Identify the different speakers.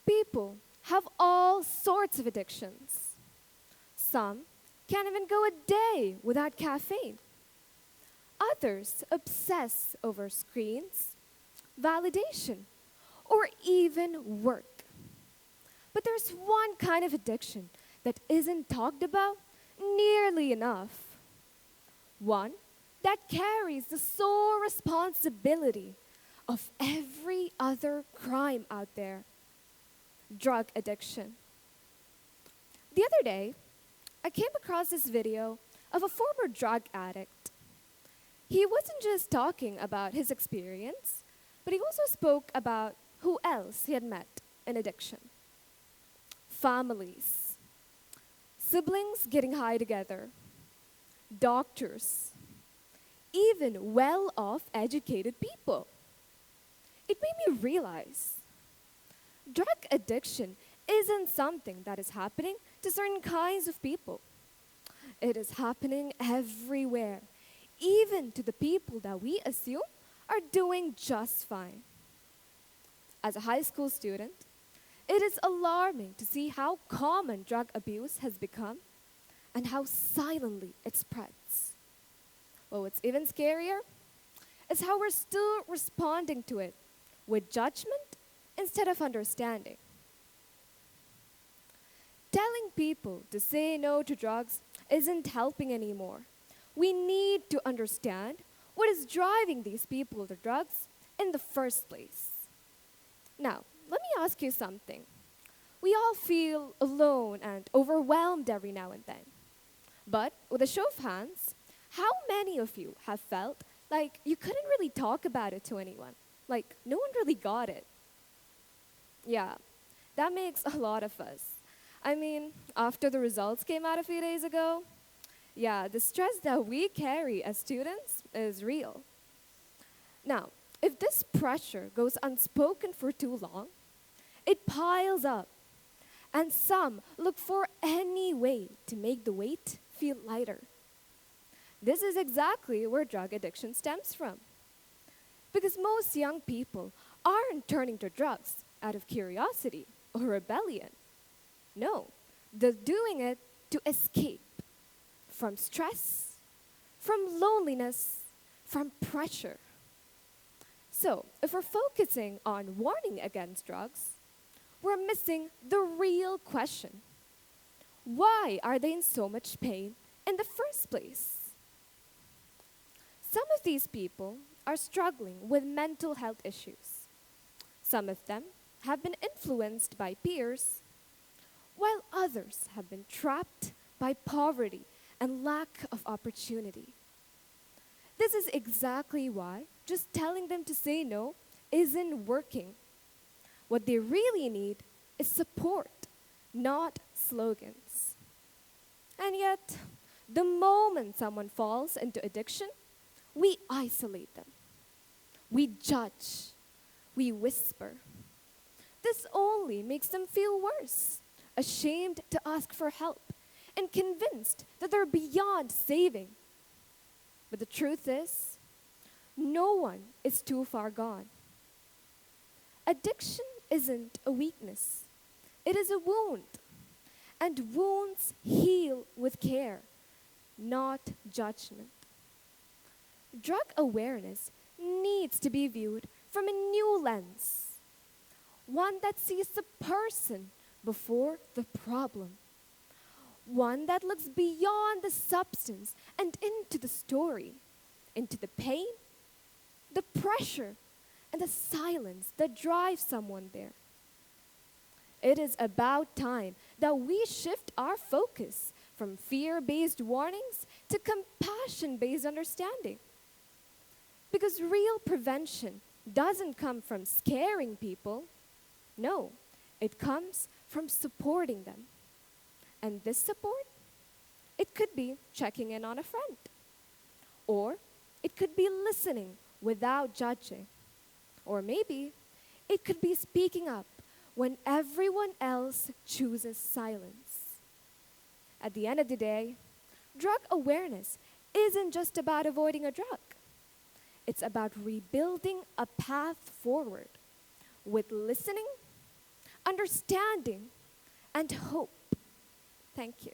Speaker 1: People have all sorts of addictions. Some can't even go a day without caffeine. Others obsess over screens, validation, or even work. But there's one kind of addiction that isn't talked about nearly enough. One that carries the sole responsibility of every other crime out there: drug addiction. The other day, I came across this video of a former drug addict. He wasn't just talking about his experience, but he also spoke about who else he had met in addiction. Families, siblings getting high together, doctors, even well-off educated people. It made me realize drug addiction isn't something that is happening to certain kinds of people. It is happening everywhere, even to the people that we assume are doing just fine. As a high school student, it is alarming to see how common drug abuse has become and how silently it spreads. Well, what's even scarier is how we're still responding to it with judgment instead of understanding. Telling people to say no to drugs isn't helping anymore. We need to understand what is driving these people to drugs in the first place. Now, let me ask you something. We all feel alone and overwhelmed every now and then. But with a show of hands, how many of you have felt like you couldn't really talk about it to anyone? Like, no one really got it. Yeah, that makes a lot of us. I mean, after the results came out a few days ago, yeah, the stress that we carry as students is real. Now, if this pressure goes unspoken for too long, it piles up, and some look for any way to make the weight feel lighter. This is exactly where drug addiction stems from. Because most young people aren't turning to drugs out of curiosity or rebellion. No, they're doing it to escape from stress, from loneliness, from pressure. So, if we're focusing on warning against drugs, we're missing the real question. Why are they in so much pain in the first place? Some of these people are struggling with mental health issues. Some of them have been influenced by peers, while others have been trapped by poverty and lack of opportunity. This is exactly why just telling them to say no isn't working. What they really need is support, not slogans. And yet, the moment someone falls into addiction, we isolate them. We judge. We whisper. This only makes them feel worse, ashamed to ask for help, and convinced that they're beyond saving. But the truth is, no one is too far gone. Addiction isn't a weakness. It is a wound. And wounds heal with care, not judgment. Drug awareness needs to be viewed from a new lens, one that sees the person before the problem, one that looks beyond the substance and into the story, into the pain, the pressure, and the silence that drives someone there. It is about time that we shift our focus from fear-based warnings to compassion-based understanding. Because real prevention doesn't come from scaring people. No, it comes from supporting them. And this support, it could be checking in on a friend. Or it could be listening without judging. Or maybe it could be speaking up when everyone else chooses silence. At the end of the day, drug awareness isn't just about avoiding a drug. It's about rebuilding a path forward with listening, understanding, and hope. Thank you.